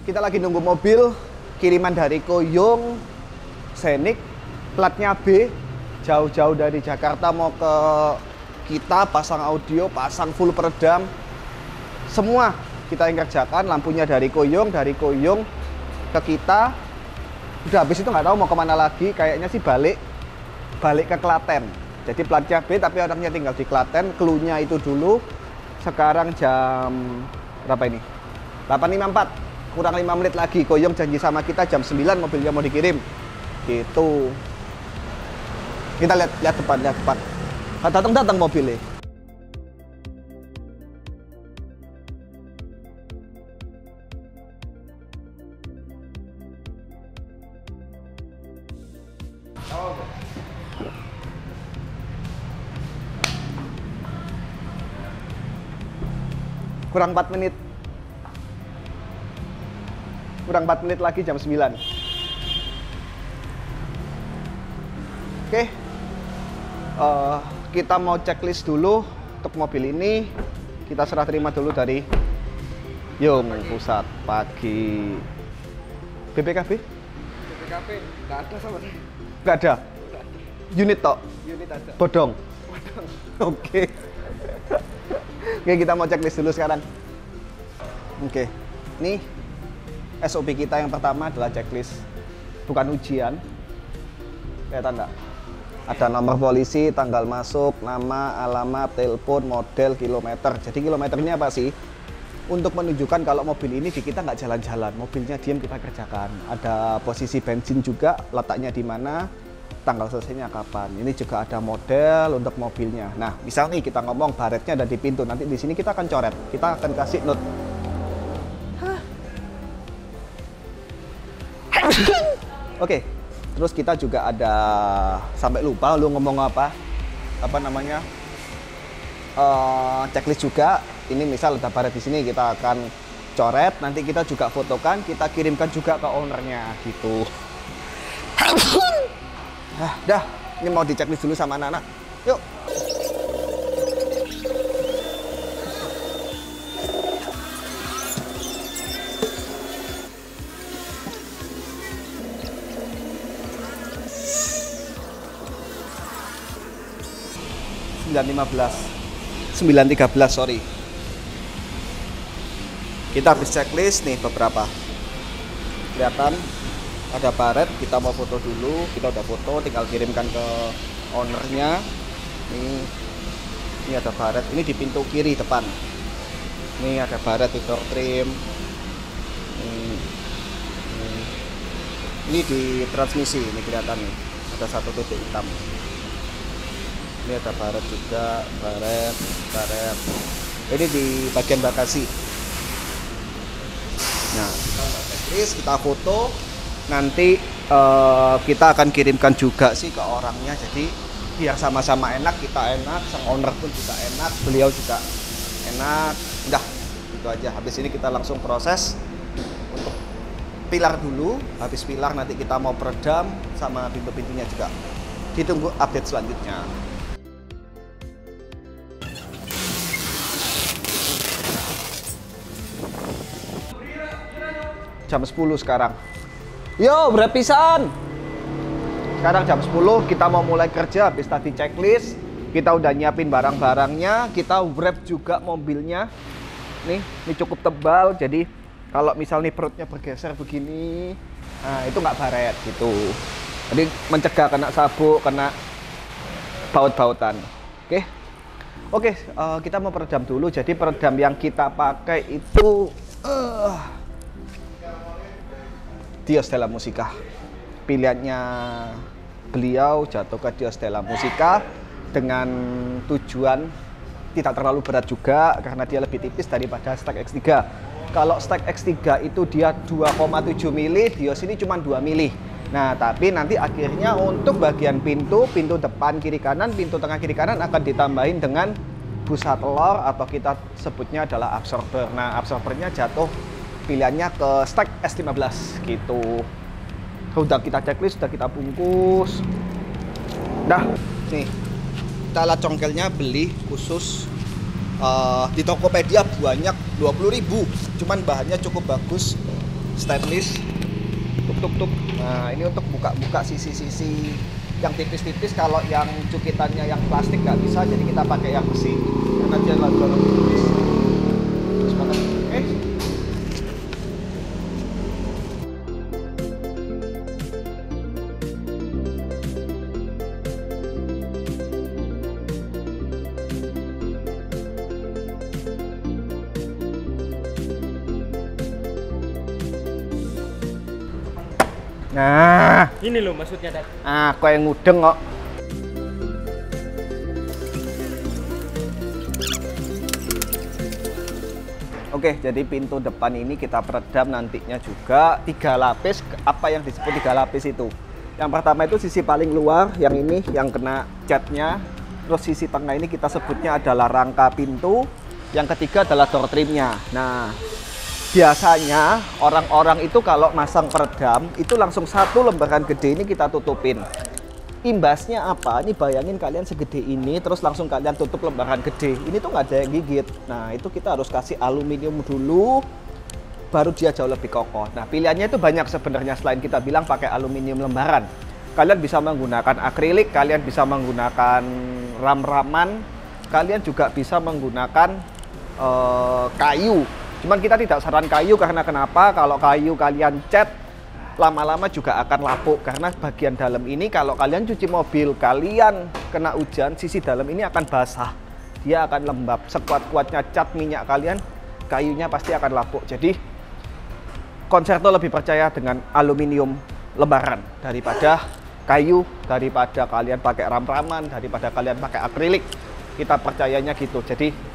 Kita lagi nunggu mobil kiriman dari Koyong Scenic, platnya B, jauh-jauh dari Jakarta mau ke kita, pasang audio, pasang full peredam, semua kita yang kerjakan. Lampunya dari Koyong ke kita. Udah habis itu nggak tahu mau kemana lagi, kayaknya sih balik ke Klaten. Jadi platnya B tapi orangnya tinggal di Klaten. Cluenya itu dulu. Sekarang jam berapa ini? 8.54, kurang 5 menit lagi. Koyong janji sama kita jam 9 mobilnya mau dikirim. Gitu. Kita lihat depan. Datang mobilnya. Kurang 4 menit. Kurang 4 menit lagi jam 9. Oke. Kita mau checklist dulu untuk mobil ini. Kita serah terima dulu dari Yung Pusat Pagi. BPKB? BPKB nggak ada sama saya. Nggak ada? Unit tok? Unit ada. Bodong? Oke. Oke, kita mau checklist dulu sekarang. Oke, ini SOP kita yang pertama adalah checklist, bukan ujian. Kelihatan nggak? Ada nomor polisi, tanggal masuk, nama, alamat, telepon, model, kilometer. Jadi kilometernya apa sih? Untuk menunjukkan kalau mobil ini di kita nggak jalan-jalan, mobilnya diam kita kerjakan. Ada posisi bensin juga, letaknya di mana, tanggal selesainya kapan. Ini juga ada model untuk mobilnya. Nah, misal nih kita ngomong baretnya ada di pintu, nanti di sini kita akan coret, kita akan kasih note. Oke, terus kita juga ada, sampai lupa lu ngomong apa namanya, checklist juga. Ini misal ada baret di sini, kita akan coret, nanti kita juga fotokan, kita kirimkan juga ke ownernya gitu. Dah, ini mau diceklis dulu sama anak-anak. Yuk. $9.13, sorry. Kita habis checklist nih beberapa. Kelihatan ada baret, kita mau foto dulu. Kita udah foto, tinggal kirimkan ke ownernya. Ini ada baret, ini di pintu kiri depan. Ini ada baret di door trim. Ini di transmisi, ini kelihatan nih, ada satu titik hitam. Ini ada baret juga, baret. Ini di bagian bagasi. Nah, kita foto. Nanti kita akan kirimkan juga sih ke orangnya, jadi biar sama-sama enak, kita enak, sang owner pun juga enak, beliau juga enak. Udah, gitu aja. Habis ini kita langsung proses untuk pilar dulu. Habis pilar nanti kita mau peredam sama pintu-pintunya juga. Ditunggu update selanjutnya. Jam 10 sekarang. Yo, berat pisan. Sekarang jam 10, kita mau mulai kerja. Habis tadi checklist, kita udah nyiapin barang-barangnya, kita wrap juga mobilnya. Nih, ini cukup tebal, jadi kalau misal nih perutnya bergeser begini, nah itu nggak baret gitu. Jadi mencegah kena sabuk, kena baut-bautan. Oke, kita mau peredam dulu. Jadi peredam yang kita pakai itu Dios Della Musica. Pilihannya beliau jatuh ke Dios Della Musica dengan tujuan tidak terlalu berat juga karena dia lebih tipis daripada Stack X3. Kalau Stack X3 itu dia 2,7 mili, Dios ini cuma 2 mili. Nah, tapi nanti akhirnya untuk bagian pintu depan kiri kanan, pintu tengah kiri kanan akan ditambahin dengan busa telur atau kita sebutnya adalah absorber. Nah, absorbernya jatuh pilihannya ke Stack S15 gitu. Udah kita checklist, udah kita bungkus. Dah, nih. Kita alat congkelnya beli khusus di Tokopedia banyak 20.000. Cuman bahannya cukup bagus. stainless, tuk. Nah ini untuk buka sisi-sisi yang tipis-tipis. Kalau yang cukitannya yang plastik nggak bisa, jadi kita pakai yang besi karena dia lebih tipis. Terus banget. Oke. Nah, ini loh maksudnya, Dad. kok yang ngudeng kok. Oke, jadi pintu depan ini kita peredam nantinya juga 3 lapis. Apa yang disebut 3 lapis itu? Yang pertama itu sisi paling luar, yang ini yang kena catnya. Terus sisi tengah ini kita sebutnya adalah rangka pintu. Yang ketiga adalah door trimnya. Nah, biasanya orang-orang itu kalau masang peredam itu langsung satu lembaran gede ini kita tutupin. Imbasnya apa? Ini bayangin kalian segede ini terus langsung kalian tutup lembaran gede. Ini tuh nggak ada yang gigit. Nah itu kita harus kasih aluminium dulu, baru dia jauh lebih kokoh. Nah pilihannya itu banyak sebenarnya selain kita bilang pakai aluminium lembaran. Kalian bisa menggunakan akrilik, kalian bisa menggunakan ram-raman, kalian juga bisa menggunakan kayu. Cuman kita tidak saran kayu karena kenapa? Kalau kayu kalian cat lama-lama juga akan lapuk karena bagian dalam ini kalau kalian cuci mobil kalian kena hujan, sisi dalam ini akan basah. Dia akan lembab. Sekuat-kuatnya cat minyak kalian, kayunya pasti akan lapuk. Jadi Concerto lebih percaya dengan aluminium lembaran daripada kayu, daripada kalian pakai ram-raman, daripada kalian pakai akrilik. Kita percayanya gitu. Jadi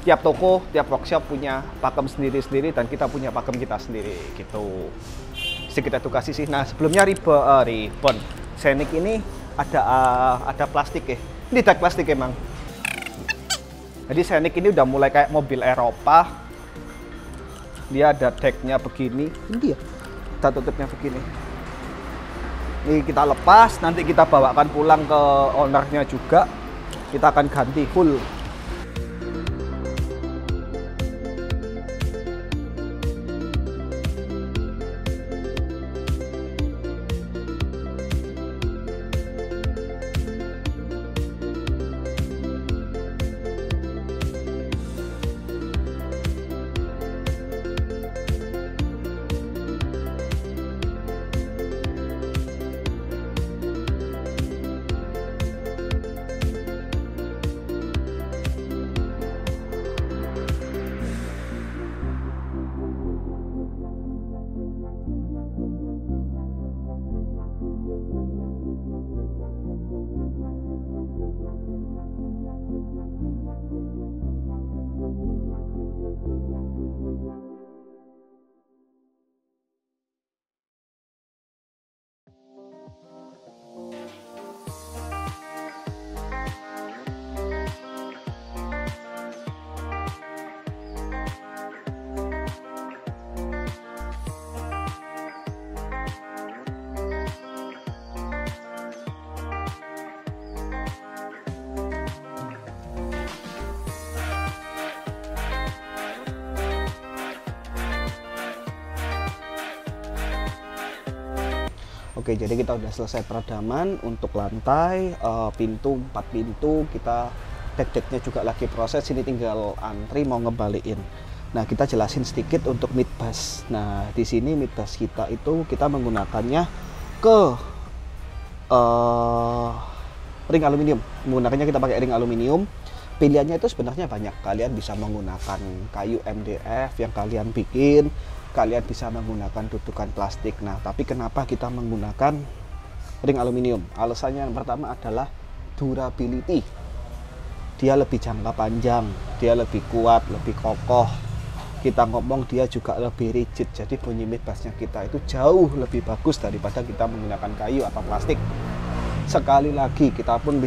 tiap toko, tiap workshop punya pakem sendiri-sendiri dan kita punya pakem kita sendiri gitu. Sedikit edukasi sih. Nah sebelumnya ribbon Scenic ini ada plastik ya. Ini tag plastik emang. Jadi Scenic ini udah mulai kayak mobil Eropa. Dia ada tagnya begini. Ini dia. Kita tutupnya begini. Ini kita lepas, nanti kita bawakan pulang ke ownernya juga. Kita akan ganti full. Oke, jadi kita udah selesai peredaman untuk lantai, pintu, 4 pintu, kita dek-deknya juga lagi proses, ini tinggal antri mau ngebalikin. Nah, kita jelasin sedikit untuk midbus. Nah, di sini midbus kita itu kita menggunakannya ke ring aluminium. Menggunakannya kita pakai ring aluminium. Pilihannya itu sebenarnya banyak. Kalian bisa menggunakan kayu MDF yang kalian bikin. Kalian bisa menggunakan tutukan plastik. Nah, tapi kenapa kita menggunakan ring aluminium? Alasannya yang pertama adalah durability. Dia lebih jangka panjang, dia lebih kuat, lebih kokoh. Kita ngomong dia juga lebih rigid. Jadi bunyi midbusnya kita itu jauh lebih bagus daripada kita menggunakan kayu atau plastik. Sekali lagi, kita pun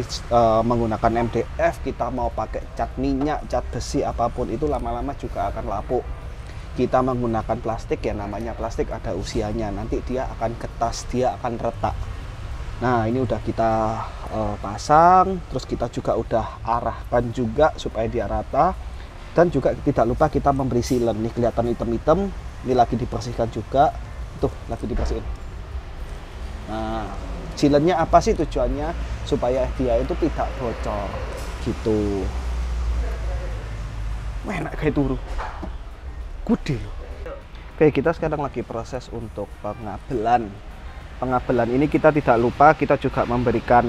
menggunakan MDF, kita mau pakai cat minyak, cat besi, apapun itu lama-lama juga akan lapuk. Kita menggunakan plastik, ya namanya plastik ada usianya, nanti dia akan ketas, dia akan retak. Nah, ini udah kita pasang, terus kita juga udah arahkan juga supaya dia rata. Dan juga tidak lupa kita memberi sealant. Nih kelihatan hitam-hitam, Ini lagi dibersihkan juga. Tuh, lagi dibersihin. Nah, sealernya apa sih tujuannya? Supaya dia itu tidak bocor gitu. Enak kayak turu. Gede loh. Oke, kita sekarang lagi proses untuk pengabelan. Pengabelan ini kita tidak lupa, kita juga memberikan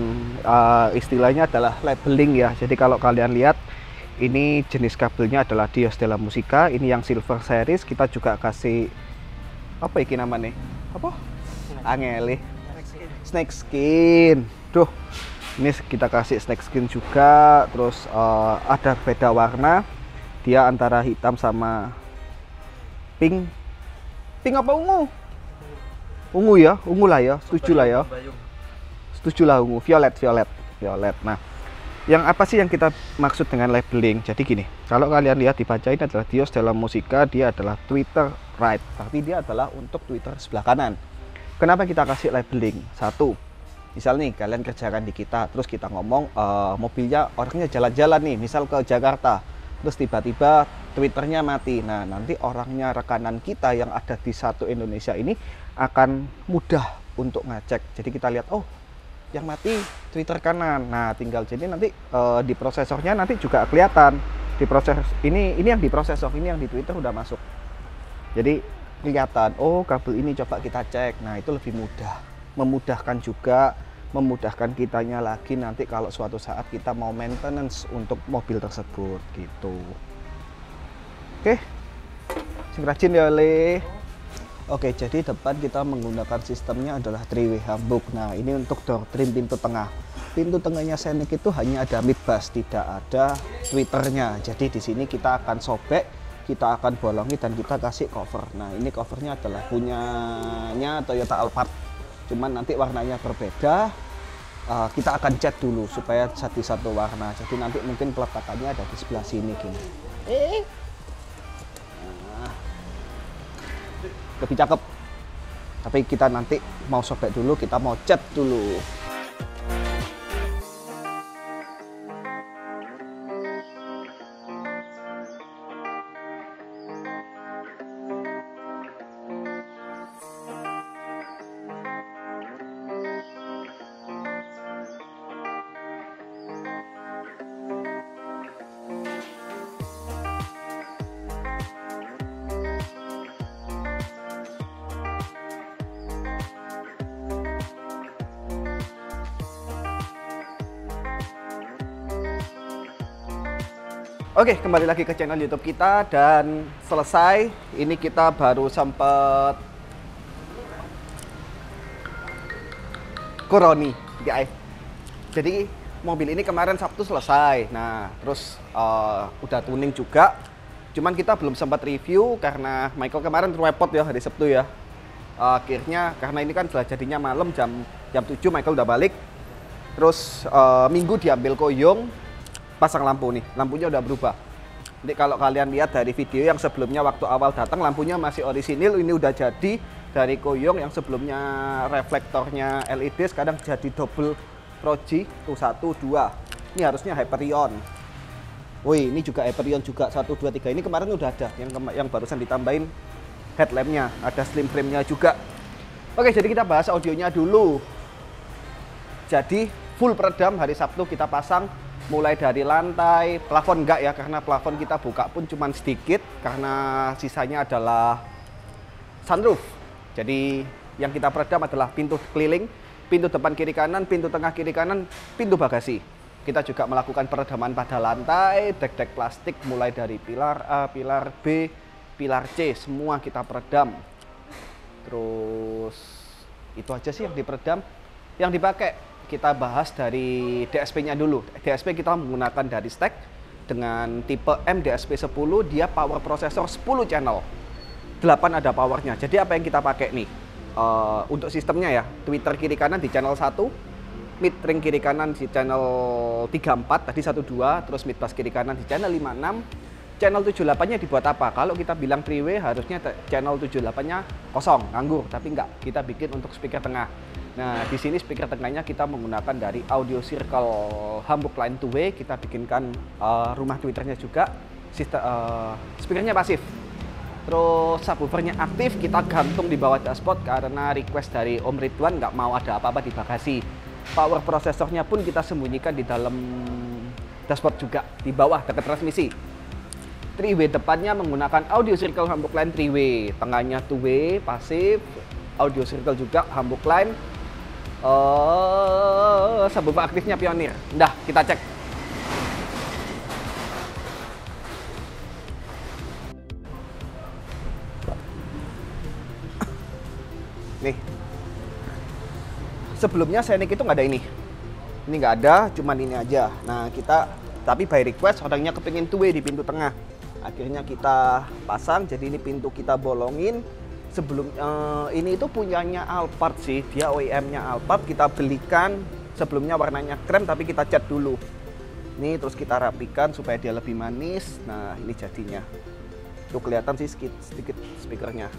istilahnya adalah labeling ya. Jadi kalau kalian lihat, ini jenis kabelnya adalah Dios Della Musica. Ini yang silver series. Kita juga kasih apa ini namanya? Apa? Angeli. Snake skin. Duh, ini kita kasih snake skin juga. Terus ada beda warna. Dia antara hitam sama pink. Pink apa ungu? Ungu ya, ungu lah ya. Setuju lah ya. Setuju lah ungu. Violet. Nah, yang apa sih yang kita maksud dengan labeling? Jadi gini, kalau kalian lihat dibaca ini adalah Dios Della Musica, dia adalah Twitter right, tapi dia adalah untuk Twitter sebelah kanan. Kenapa kita kasih labeling? Satu, misal nih kalian kerjakan di kita, terus kita ngomong mobilnya orangnya jalan-jalan nih, misal ke Jakarta, terus tiba-tiba Twitternya mati. Nah, nanti orangnya rekanan kita yang ada di satu Indonesia ini akan mudah untuk ngecek. Jadi kita lihat, oh yang mati Twitter kanan. Nah, tinggal jadi nanti di prosesornya nanti juga kelihatan di proses ini yang di prosesor, ini yang di Twitter udah masuk. Jadi kelihatan, oh kabel ini coba kita cek. Nah, itu lebih mudah, memudahkan juga, memudahkan kitanya lagi nanti kalau suatu saat kita mau maintenance untuk mobil tersebut gitu. Oke, sing rajin ya Le. Oke, jadi depan kita menggunakan sistemnya adalah 3-way handbook. Nah, ini untuk door trim pintu tengah. Pintu tengahnya Scenic itu hanya ada mid bass, tidak ada tweeternya. Jadi di sini kita akan sobek, kita akan bolongi dan kita kasih cover. Nah, ini covernya adalah punyanya Toyota Alphard. Cuman nanti warnanya berbeda. Kita akan cat dulu supaya jadi satu warna. Jadi nanti mungkin peletakannya ada di sebelah sini gini. Lebih cakep, tapi kita nanti mau sobek dulu, kita mau cat dulu. Oke, kembali lagi ke channel YouTube kita dan selesai. Ini kita baru sempat Koroni DI. Jadi mobil ini kemarin Sabtu selesai. Nah, terus udah tuning juga. Cuman kita belum sempat review karena Michael kemarin repot ya hari Sabtu ya. Akhirnya karena ini kan sudah jadinya malam jam 7 Michael udah balik. Terus Minggu diambil Koyong. Pasang lampu nih, lampunya udah berubah. Jadi kalau kalian lihat dari video yang sebelumnya waktu awal datang lampunya masih orisinil, ini udah jadi dari Koyong yang sebelumnya reflektornya LED sekarang jadi double Proji tuh 1 2. Ini harusnya Hyperion. Wih, ini juga Hyperion juga 1 2 3. Ini kemarin udah ada yang barusan ditambahin headlampnya, ada slim frame-nya juga. Oke, jadi kita bahas audionya dulu. Jadi full peredam hari Sabtu kita pasang. Mulai dari lantai, plafon enggak ya, karena plafon kita buka pun cuma sedikit karena sisanya adalah sunroof. Jadi yang kita peredam adalah pintu keliling, pintu depan kiri kanan, pintu tengah kiri kanan, pintu bagasi. Kita juga melakukan peredaman pada lantai, dek-dek plastik mulai dari pilar A, pilar B, pilar C, semua kita peredam. Terus itu aja sih yang diperedam. Yang dipakai kita bahas dari DSP-nya dulu. DSP kita menggunakan dari stack dengan tipe MDSP 10, dia power processor 10 channel. 8 ada powernya. Jadi apa yang kita pakai nih? Untuk sistemnya ya, Twitter kiri kanan di channel 1, mid ring kiri kanan di channel 34, tadi 12, terus mid bass kiri kanan di channel 56. Channel 78-nya dibuat apa? Kalau kita bilang 3-way harusnya channel 78-nya kosong, nganggur, tapi enggak. Kita bikin untuk speaker tengah. Nah, di sini speaker tengahnya kita menggunakan dari Audio Circle Hamburg Line 2-way. Kita bikinkan rumah Twitternya juga. Speakernya pasif. Terus subwoofernya aktif, kita gantung di bawah dashboard karena request dari Om Ridwan nggak mau ada apa-apa di bagasi. Power prosesornya pun kita sembunyikan di dalam dashboard juga, di bawah dekat transmisi. 3-way depannya menggunakan audio circle humbuck line 3-way, tengahnya 2-way pasif, audio circle juga humbuck line. Subwoofer aktifnya Pioneer. Udah, kita cek. Nih, sebelumnya Scenic itu nggak ada ini nggak ada, cuman ini aja. Nah kita, tapi by request orangnya kepingin 2-way di pintu tengah, akhirnya kita pasang. Jadi ini pintu kita bolongin. Sebelum ini itu punyanya Alphard sih, dia OEM-nya Alphard, kita belikan. Sebelumnya warnanya krem tapi kita cat dulu. Nih terus kita rapikan supaya dia lebih manis. Nah ini jadinya, tuh kelihatan sih sedikit speakernya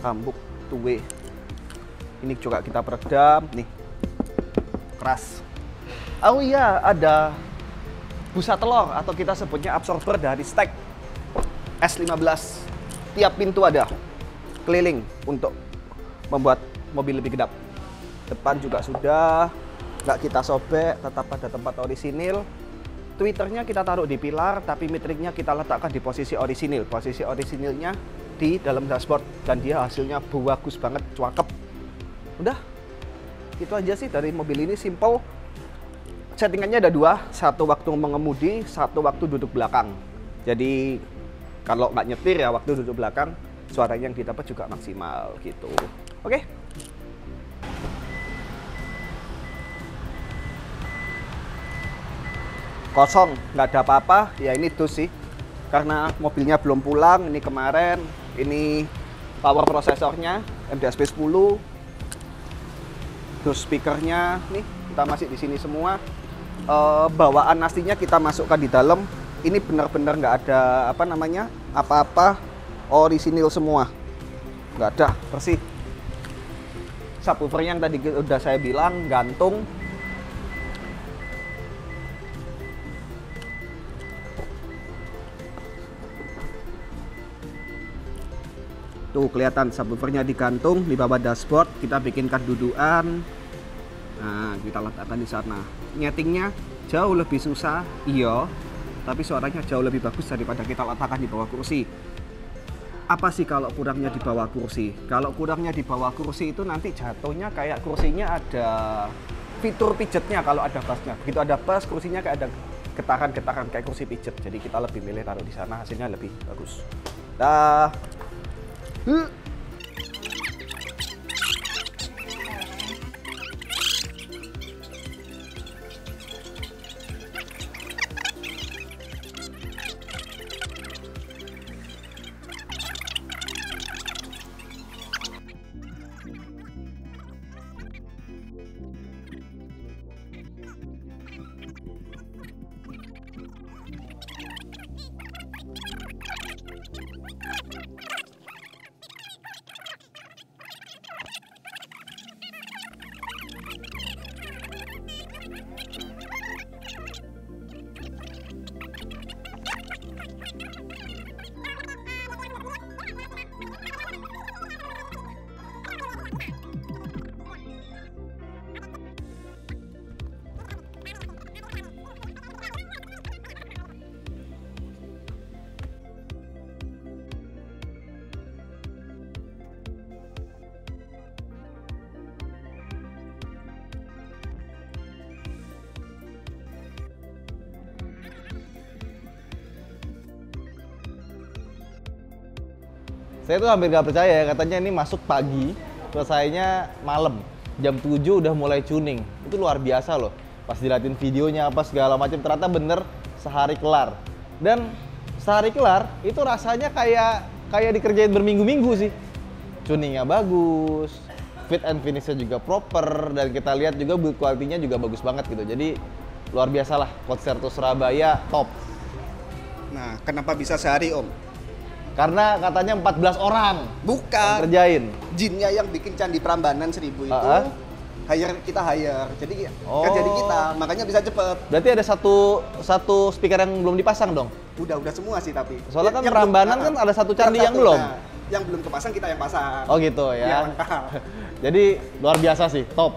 humbuck 2-way. Ini juga kita peredam, nih keras. Oh iya, ada busa telur atau kita sebutnya absorber dari Stack S15. Tiap pintu ada, keliling untuk membuat mobil lebih kedap. Depan juga sudah, nggak kita sobek, tetap pada tempat orisinil. Tweeternya kita taruh di pilar, tapi metriknya kita letakkan di posisi orisinil. Posisi orisinilnya di dalam dashboard, dan dia hasilnya bagus banget, cakep. Udah, itu aja sih dari mobil ini, simple. Settingannya ada 2, satu waktu mengemudi, satu waktu duduk belakang. Jadi kalau nggak nyetir ya waktu duduk belakang, suaranya yang didapat juga maksimal gitu. Oke. Kosong, nggak ada apa-apa. Ya ini dus sih, karena mobilnya belum pulang. Ini kemarin, ini power prosesornya MDSP 10. Terus speakernya nih kita masih di sini semua. Bawaan aslinya kita masukkan di dalam. Ini benar-benar nggak ada apa-apa, orisinil semua, nggak ada, bersih. Subwoofernya yang tadi udah saya bilang gantung. Tuh kelihatan subwoofernya digantung di bawah dashboard. Kita bikinkan dudukan. Nah, kita letakkan di sana. Nyetingnya jauh lebih susah, iya, tapi suaranya jauh lebih bagus daripada kita letakkan di bawah kursi. Apa sih kalau kurangnya di bawah kursi? Kalau kurangnya di bawah kursi itu nanti jatuhnya kayak kursinya ada fitur pijetnya kalau ada bassnya. Begitu ada bass, kursinya kayak ada getaran-getaran kayak kursi pijet. Jadi kita lebih milih taruh di sana, hasilnya lebih bagus. Dah. Saya tuh hampir nggak percaya ya, katanya ini masuk pagi, selesainya malam. Jam 7 udah mulai tuning. Itu luar biasa loh. Pas diliatin videonya apa segala macam, ternyata bener sehari kelar. Dan sehari kelar itu rasanya kayak dikerjain berminggu-minggu sih. Tuningnya bagus, fit and finishnya juga proper, dan kita lihat juga build quality-nya juga bagus banget gitu. Jadi luar biasa lah, Concerto Surabaya top. Nah, kenapa bisa sehari Om? Karena katanya 14 orang Bukan. kerjain. Jinnya yang bikin Candi Prambanan 1000 itu kita hire. Jadi kerja di kita, makanya bisa cepet. Berarti ada satu speaker yang belum dipasang dong? Udah semua sih tapi. Soalnya kan Yang Prambanan belum- kan ada satu candi yang satu, belum. nah, yang belum kepasang kita yang pasang. Oh gitu Iya, ya. lengkap. Jadi luar biasa sih, top.